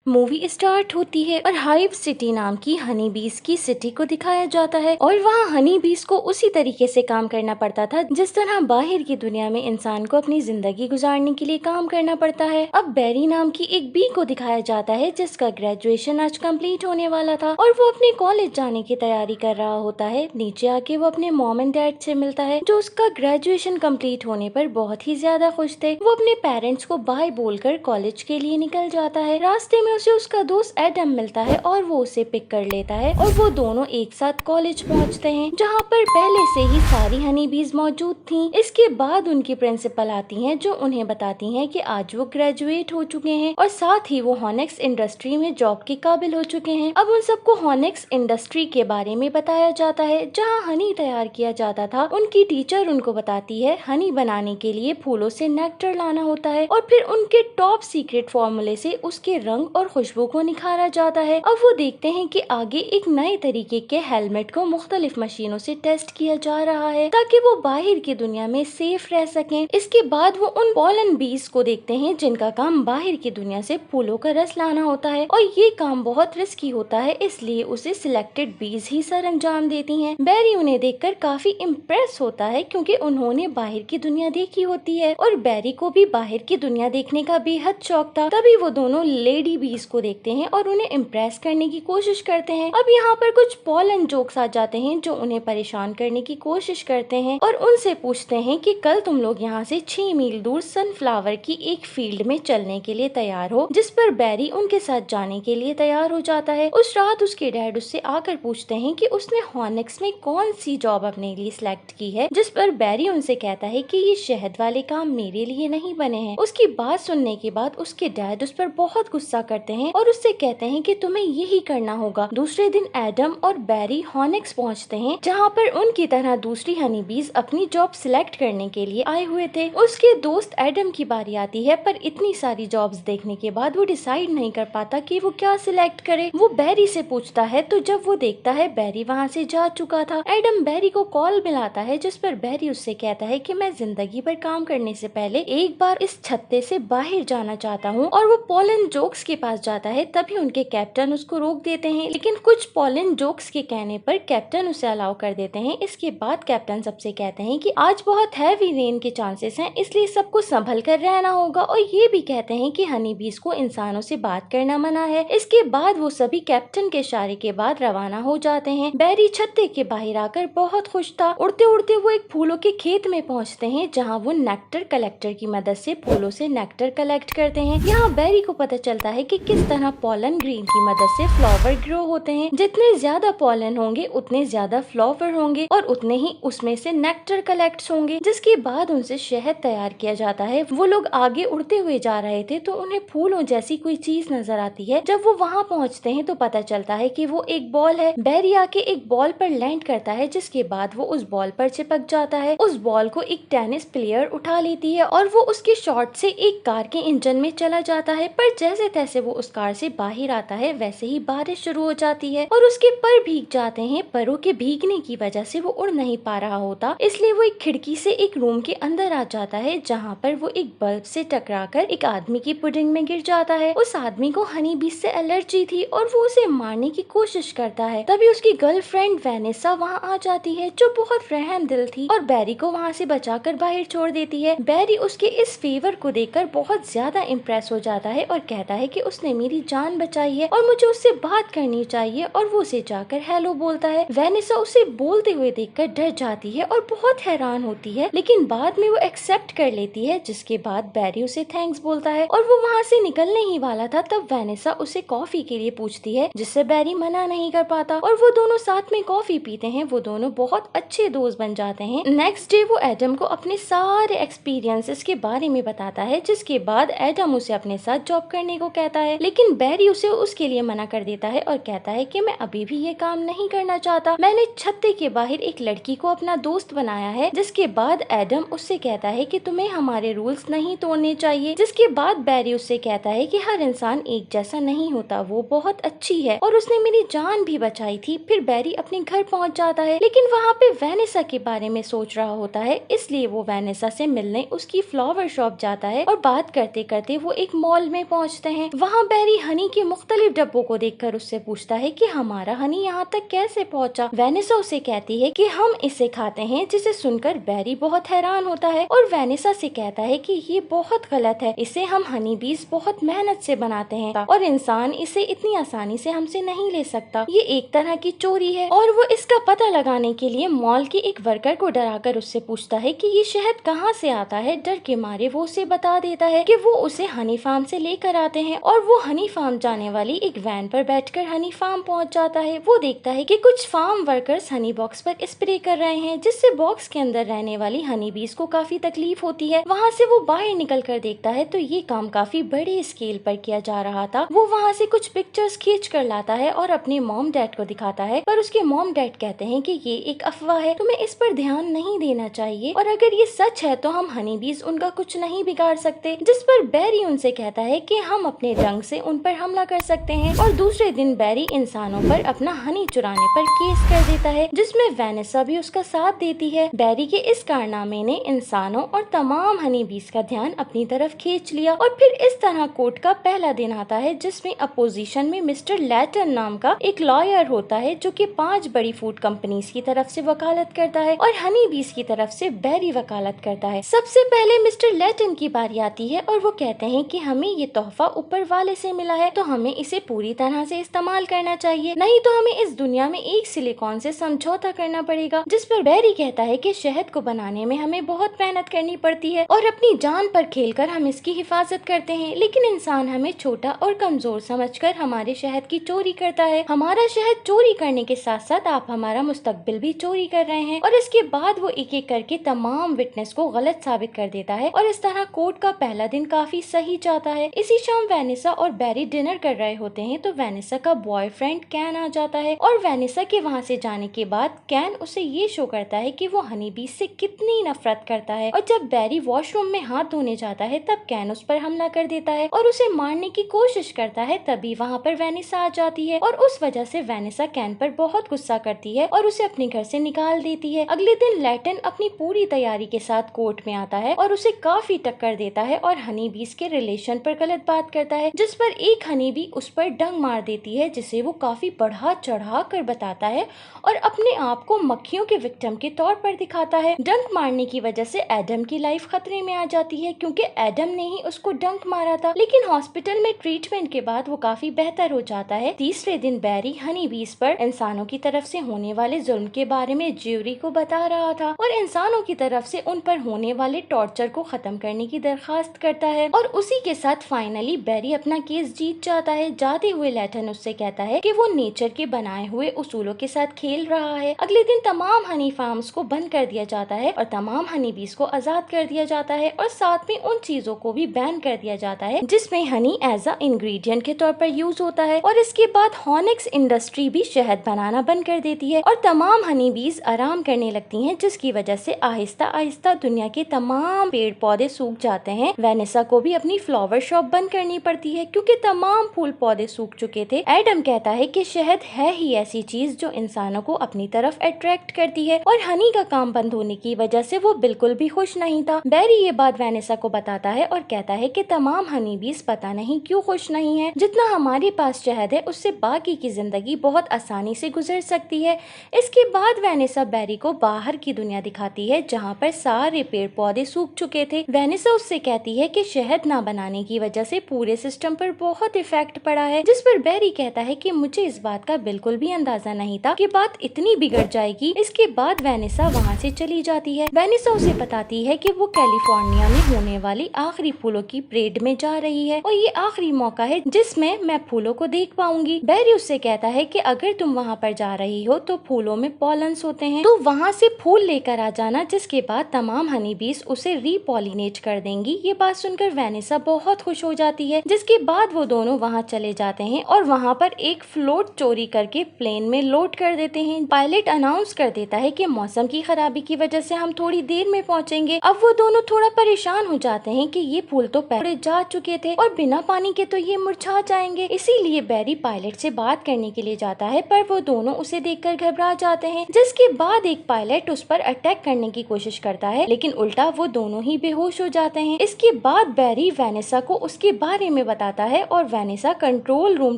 Movie start होती है और हाइव सिटी नाम की हनी बीस की सिटी को दिखाया जाता है और वहाँ हनी बीस को उसी तरीके से काम करना पड़ता था जिस तरह बाहर की दुनिया में इंसान को अपनी जिंदगी गुजारने के लिए काम करना पड़ता है। अब बेरी नाम की एक बी को दिखाया जाता है जिसका ग्रेजुएशन आज कंप्लीट होने वाला था और वो अपने कॉलेज जाने की तैयारी कर रहा होता है। नीचे आके वो अपने मॉम एंड डैड से मिलता है जो उसका ग्रेजुएशन कंप्लीट होने पर बहुत ही ज्यादा खुश थे। वो अपने पेरेंट्स को बाय बोलकर कॉलेज के लिए निकल जाता है। रास्ते में उसे उसका दोस्त एडम मिलता है और वो उसे पिक कर लेता है और वो दोनों एक साथ कॉलेज पहुंचते हैं जहां पर पहले से ही सारी हनी बीज मौजूद थीं। इसके बाद उनकी प्रिंसिपल आती हैं जो उन्हें बताती हैं कि आज वो ग्रेजुएट हो चुके हैं और साथ ही वो हॉनेक्स इंडस्ट्री में जॉब के काबिल हो चुके हैं। अब उन सबको हॉनेक्स इंडस्ट्री के बारे में बताया जाता है जहाँ हनी तैयार किया जाता था। उनकी टीचर उनको बताती है हनी बनाने के लिए फूलों से नेक्टर लाना होता है और फिर उनके टॉप सीक्रेट फॉर्मूले से उसके रंग और खुशबू को निखारा जाता है। अब वो देखते हैं कि आगे एक नए तरीके के हेलमेट को मुख्तलिफ मशीनों से टेस्ट किया जा रहा है ताकि वो बाहर की दुनिया में सेफ रह सकें। इसके बाद वो उन पॉलन बीज को देखते हैं जिनका काम बाहर की दुनिया से फूलों का रस लाना होता है और ये काम बहुत रिस्की होता है, इसलिए उसे सिलेक्टेड बीज ही सर अंजाम देती हैं। बेरी उन्हें देखकर काफी इम्प्रेस होता है क्योंकि उन्होंने बाहर की दुनिया देखी होती है और बेरी को भी बाहर की दुनिया देखने का बेहद शौक था। तभी वो दोनों लेडी बीज को देखते हैं और उन्हें इम्प्रेस करने की कोशिश करते हैं। अब यहाँ पर कुछ पॉलन जोक्स आ जाते हैं जो उन्हें परेशान करने की कोशिश करते हैं और उनसे पूछते हैं कि कल तुम लोग यहाँ से 6 मील दूर सनफ्लावर की एक फील्ड में चलने के लिए तैयार हो, जिस पर बेरी उनके साथ जाने के लिए तैयार हो जाता है। उस रात उसके डैड उससे आकर पूछते हैं कि उसने हॉनेक्स में कौन सी जॉब अपने लिए सिलेक्ट की है, जिस पर बेरी उनसे कहता है कि ये शहद वाले काम मेरे लिए नहीं बने हैं। उसकी बात सुनने के बाद उसके डैड उस पर बहुत गुस्सा करते हैं और उससे कहते हैं कि तुम्हें यही करना होगा। दूसरे दिन एडम और बेरी हॉनेक्स पहुंचते हैं जहां पर उनकी तरह दूसरी हनी बीज अपनी जॉब सिलेक्ट करने के लिए आए हुए थे। उसके दोस्त एडम की बारी आती है पर इतनी सारी जॉब्स देखने के बाद वो डिसाइड नहीं कर पाता कि वो क्या सिलेक्ट करे। वो बेरी से पूछता है तो जब वो देखता है बेरी वहाँ से जा चुका था। एडम बेरी को कॉल मिलाता है जिस पर बेरी उससे कहता है कि मैं जिंदगी भर काम करने से पहले एक बार इस छत्ते से बाहर जाना चाहता हूँ और वो पॉलन जोक्स के पास जाता है। तभी उनके कैप्टन उसको रोक देते हैं, लेकिन कुछ पॉलन जोक्स के कहने पर कैप्टन उसे अलाउ कर देते हैं। इसके बाद कैप्टन सबसे कहते हैं कि आज बहुत हैवी रेन के चांसेस हैं, इसलिए सबको संभल कर रहना होगा और ये भी कहते हैं कि हनी बीज को इंसानों से बात करना मना है। इसके बाद वो सभी कैप्टन के इशारे के बाद रवाना हो जाते हैं। बेरी छत्ते के बाहर आकर बहुत खुश था। उड़ते उड़ते वो एक फूलों के खेत में पहुँचते हैं जहाँ वो नेक्टर कलेक्टर की मदद से फूलों से नेक्टर कलेक्ट करते हैं। यहाँ बेरी को पता चलता है कि किस तरह पॉलन ग्रेन की मदद से फ्लावर ग्रो होते हैं। जितने ज्यादा पॉलन होंगे उतने ज्यादा फ्लावर होंगे और उतने ही उसमें से नेक्टर कलेक्ट होंगे, जिसके बाद उनसे शहद तैयार किया जाता है। वो लोग आगे उड़ते हुए जा रहे थे तो उन्हें फूलों जैसी कोई चीज नजर आती है। जब वो वहाँ पहुँचते हैं तो पता चलता है कि वो एक बॉल है। बेरी आके एक बॉल पर लैंड करता है जिसके बाद वो उस बॉल पर चिपक जाता है। उस बॉल को एक टेनिस प्लेयर उठा लेती है और वो उसके शॉट से एक कार के इंजन में चला जाता है। पर जैसे तैसे वो उस कार से बाहर आता है वैसे ही बारिश शुरू हो जाती है और उसके पर भीग जाते हैं। परों के भीगने की वजह से वो उड़ नहीं पा रहा होता, इसलिए वो एक खिड़की से एक रूम के अंदर आ जाता है जहाँ पर वो एक बल्ब से टकराकर एक आदमी की पुडिंग में गिर जाता है। उस आदमी को हनी बीज से एलर्जी थी और वो उसे मारने की कोशिश करता है। तभी उसकी गर्लफ्रेंड वेनेसा वहाँ आ जाती है जो बहुत रहम दिल थी और बेरी को वहाँ से बचाकर बाहर छोड़ देती है। बेरी उसके इस फेवर को देखकर बहुत ज्यादा इम्प्रेस हो जाता है और कहता है कि उसने मेरी जान बचाई है और मुझे उससे बात करनी चाहिए और वो उसे जाकर हेलो बोलता है। वेनेसा उसे बोलते हुए देखकर डर जाती है और बहुत हैरान होती है, लेकिन बाद में वो एक्सेप्ट कर लेती है। जिसके बाद बेरी उसे थैंक्स बोलता है और वो वहाँ से निकलने ही वाला था तब वेनेसा उसे कॉफी के लिए पूछती है जिससे बेरी मना नहीं कर पाता और वो दोनों साथ में कॉफी पीते हैं। वो दोनों बहुत अच्छे दोस्त बन जाते हैं। नेक्स्ट डे वो एडम को अपने सारे एक्सपीरियंसेस के बारे में बताता है, जिसके बाद एडम उसे अपने साथ जॉब करने को कहता है, लेकिन बेरी उसे उसके लिए मना कर देता है और कहता है कि मैं अभी भी ये काम नहीं करना चाहता। मैंने छत्ते के बाहर एक लड़की को अपना दोस्त बनाया है। जिसके बाद एडम उससे कहता है कि तुम्हें हमारे रूल्स नहीं तोड़ने चाहिए। जिसके बाद बेरी उससे कहता है कि हर इंसान एक जैसा नहीं होता, वो बहुत अच्छी है और उसने मेरी जान भी बचाई थी। फिर बेरी अपने घर पहुंच जाता है, लेकिन वहाँ पे वेनेसा के बारे में सोच रहा होता है, इसलिए वो वेनेसा से मिलने उसकी फ्लावर शॉप जाता है और बात करते करते वो एक मॉल में पहुँचते हैं। वहाँ वहाँ बैरी हनी के मुख्तलिफ डब्बों को देखकर उससे पूछता है कि हमारा हनी यहाँ तक कैसे पहुँचा। वेनिसा उसे कहती है कि हम इसे खाते हैं, जिसे सुनकर बैरी बहुत हैरान होता है और वेनिसा से कहता है कि ये बहुत गलत है, इसे हम हनी बीज बहुत मेहनत से बनाते हैं और इंसान इसे इतनी आसानी से हमसे नहीं ले सकता। ये एक तरह की चोरी है। और वो इसका पता लगाने के लिए मॉल के एक वर्कर को डराकर उससे पूछता है कि ये शहद कहाँ से आता है। डर के मारे वो उसे बता देता है कि वो उसे हनी फार्म से लेकर आते हैं और वो हनी फार्म जाने वाली एक वैन पर बैठकर हनी फार्म पहुंच जाता है। वो देखता है कि कुछ फार्म वर्कर्स हनी बॉक्स पर स्प्रे कर रहे हैं, जिससे बॉक्स के अंदर रहने वाली हनी बीज को काफी तकलीफ होती है। वहाँ से वो बाहर निकल कर देखता है तो ये काम काफी बड़े स्केल पर किया जा रहा था। वो वहाँ से कुछ पिक्चर्स खींच कर लाता है और अपने मॉम डैड को दिखाता है, पर उसके मॉम डैड कहते हैं कि ये एक अफवाह है, तुम्हें इस पर ध्यान नहीं देना चाहिए और अगर ये सच है तो हम हनी बीज उनका कुछ नहीं बिगाड़ सकते। जिस पर बैरी उनसे कहता है कि हम अपने रंग से उन पर हमला कर सकते हैं। और दूसरे दिन बैरी इंसानों पर अपना हनी चुराने पर केस कर देता है, जिसमें वेनिसा भी उसका साथ देती है। बैरी के इस कारनामे ने इंसानों और तमाम हनी बीज का ध्यान अपनी तरफ खींच लिया और फिर इस तरह कोर्ट का पहला दिन आता है, जिसमें अपोजिशन में मिस्टर लैटन नाम का एक लॉयर होता है, जो कि 5 बड़ी फूड कंपनीज की तरफ से वकालत करता है और हनी बीज की तरफ से बैरी वकालत करता है। सबसे पहले मिस्टर लैटन की बारी आती है और वो कहते हैं कि हमें ये तोहफा ऊपर वाले से मिला है, तो हमें इसे पूरी तरह से इस्तेमाल करना चाहिए, नहीं तो हमें इस दुनिया में एक सिलिकॉन से समझौता करना पड़ेगा। जिस पर बैरी कहता है कि शहद को बनाने में हमें बहुत मेहनत करनी पड़ती है और अपनी जान पर खेलकर हम इसकी हिफाजत करते हैं, लेकिन इंसान हमें छोटा और कमजोर समझकर हमारे शहद की चोरी करता है। हमारा शहद चोरी करने के साथ साथ आप हमारा मुस्तकबिल भी चोरी कर रहे हैं। और इसके बाद वो एक एक करके तमाम विटनेस को गलत साबित कर देता है और इस तरह कोर्ट का पहला दिन काफी सही जाता है। इसी शाम वेनिसा और बैरी डिनर कर रहे होते हैं तो वेनिसा का बॉयफ्रेंड कैन आ जाता है और वेनिसा के वहाँ से जाने के बाद कैन उसे ये शो करता है कि वो हनी बीज से कितनी नफरत करता है। और जब बैरी वॉशरूम में हाथ धोने जाता है तब कैन उस पर हमला कर देता है और उसे मारने की कोशिश करता है। तभी वहाँ पर वेनिसा आ जाती है और उस वजह से वेनिसा कैन पर बहुत गुस्सा करती है और उसे अपने घर से निकाल देती है। अगले दिन लैटन अपनी पूरी तैयारी के साथ कोर्ट में आता है और उसे काफी टक्कर देता है और हनी बीज के रिलेशन पर गलत बात करता है, जिस पर एक हनी बी उस पर डंक मार देती है, जिसे वो काफी बढ़ा चढ़ा कर बताता है और अपने आप को मक्खियों के विक्टिम के तौर पर दिखाता है। डंक मारने की वजह से एडम की लाइफ खतरे में आ जाती है, क्योंकि एडम ने ही उसको डंक मारा था, लेकिन हॉस्पिटल में ट्रीटमेंट के बाद वो काफी बेहतर हो जाता है। तीसरे दिन बैरी हनी बीज पर इंसानों की तरफ से होने वाले जुल्म के बारे में ज्यूरी को बता रहा था और इंसानों की तरफ से उन पर होने वाले टॉर्चर को खत्म करने की दरखास्त करता है और उसी के साथ फाइनली बैरी अपना केस जीत जाता है। जाते हुए लैटन उससे कहता है कि वो नेचर के बनाए हुए उसूलों के साथ खेल रहा है। अगले दिन तमाम हनी फार्म्स को बंद कर दिया जाता है और तमाम हनी बीज को आजाद कर दिया जाता है और साथ में उन चीजों को भी बैन कर दिया जाता है जिसमें हनी एज अ इंग्रेडिएंट के तौर पर यूज होता है। और इसके बाद हॉनिक्स इंडस्ट्री भी शहद बनाना बंद कर देती है और तमाम हनी बीज आराम करने लगती हैं, जिसकी वजह से आहिस्ता आहिस्ता दुनिया के तमाम पेड़ पौधे सूख जाते हैं। वेनिसा को भी अपनी फ्लावर शॉप बंद करनी पड़ती है क्योंकि तमाम फूल पौधे सूख चुके थे। एडम कहता है कि शहद है ही ऐसी चीज जो इंसानों को अपनी तरफ अट्रैक्ट करती है और हनी का काम बंद होने की वजह से वो बिल्कुल भी खुश नहीं था। बैरी ये बात वेनिसा को बताता है और कहता है कि तमाम हनी बीज पता नहीं क्यों खुश नहीं है। जितना हमारे पास शहद है उससे बाकी की जिंदगी बहुत आसानी से गुजर सकती है। इसके बाद वेनिसा बैरी को बाहर की दुनिया दिखाती है जहाँ पर सारे पेड़ पौधे सूख चुके थे। वेनिसा उससे कहती है कि शहद ना बनाने की वजह से पूरे सिस्टम पर बहुत इफेक्ट पड़ा है, जिस पर बैरी कहता है कि मुझे इस बात का बिल्कुल भी अंदाजा नहीं था कि बात इतनी बिगड़ जाएगी। इसके बाद वेनिसा वहाँ से चली जाती है। वेनिसा उसे बताती है कि वो कैलिफोर्निया में होने वाली आखिरी फूलों की परेड में जा रही है और ये आखिरी मौका है जिसमें मैं फूलों को देख पाऊंगी। बैरी उससे कहता है कि अगर तुम वहाँ पर जा रही हो तो फूलों में पॉलन्स होते हैं, तो वहाँ से फूल लेकर आ जाना, जिसके बाद तमाम हनी बीज उसे रीपॉलिनेट कर देंगी। ये बात सुनकर वेनिसा बहुत खुश हो जाती है, जिसके बाद वो दोनों वहाँ चले जाते हैं और वहाँ पर एक फ्लोट चोरी करके प्लेन में लोड कर देते हैं। पायलट अनाउंस कर देता है कि मौसम की खराबी की वजह से हम थोड़ी देर में पहुँचेंगे। अब वो दोनों थोड़ा परेशान हो जाते हैं कि ये फूल तो पहले जा चुके थे और बिना पानी के तो ये मुरझा जाएंगे। इसीलिए बैरी पायलट से बात करने के लिए जाता है, पर वो दोनों उसे देखकर घबरा जाते हैं, जिसके बाद एक पायलट उस पर अटैक करने की कोशिश करता है, लेकिन उल्टा वो दोनों ही बेहोश हो जाते हैं। इसके बाद बैरी वेनिसा को उसके बारे में बताता बताता है और वेनेसा कंट्रोल रूम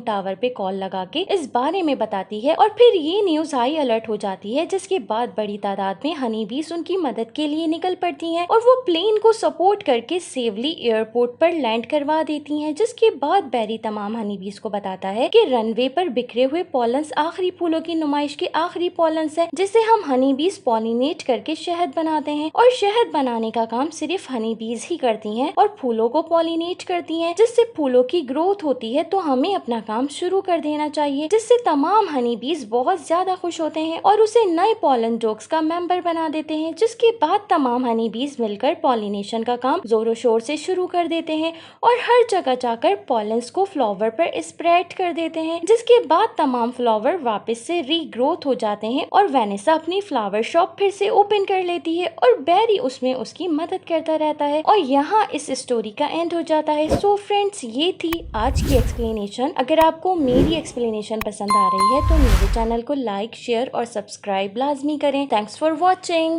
टावर पे कॉल लगा के इस बारे में बताती है और फिर ये न्यूज हाई अलर्ट हो जाती है, जिसके बाद बड़ी तादाद में हनी बीस उनकी मदद के लिए निकल पड़ती हैं और वो प्लेन को सपोर्ट करके सेफली एयरपोर्ट पर लैंड करवा देती हैं। जिसके बाद बैरी तमाम हनी बीस को बताता है कि रनवे पर बिखरे हुए पॉलन्स आखिरी फूलों की नुमाइश के आखिरी पॉलन्स है, जिसे हम हनी बीस पॉलिनेट करके शहद बनाते हैं और शहद बनाने का काम सिर्फ हनी बीस ही करती हैं और फूलों को पॉलिनेट करती हैं, जिससे फूलों की ग्रोथ होती है। तो हमें अपना काम शुरू कर देना चाहिए, जिससे तमाम हनी बीस बहुत ज्यादा खुश होते हैं और उसे नए पॉलन डॉग्स का मेंबर बना देते हैं। जिसके बाद तमाम हनी बीस मिलकर पॉलिनेशन का काम जोरों शोर से शुरू कर देते हैं और हर जगह जाकर पॉलन्स को फ्लावर पर स्प्रेड कर देते हैं। जिसके बाद तमाम फ्लावर वापस से रीग्रोथ हो जाते हैं और वेनेसा अपनी फ्लावर शॉप फिर से ओपन कर लेती है और बैरी उसमें उसकी मदद करता रहता है और यहाँ इस स्टोरी का एंड हो जाता है। सो फ्रेंड्स, ये थी आज की एक्सप्लेनेशन। अगर आपको मेरी एक्सप्लेनेशन पसंद आ रही है तो मेरे चैनल को लाइक, शेयर और सब्सक्राइब लाजमी करें। Thanks for watching.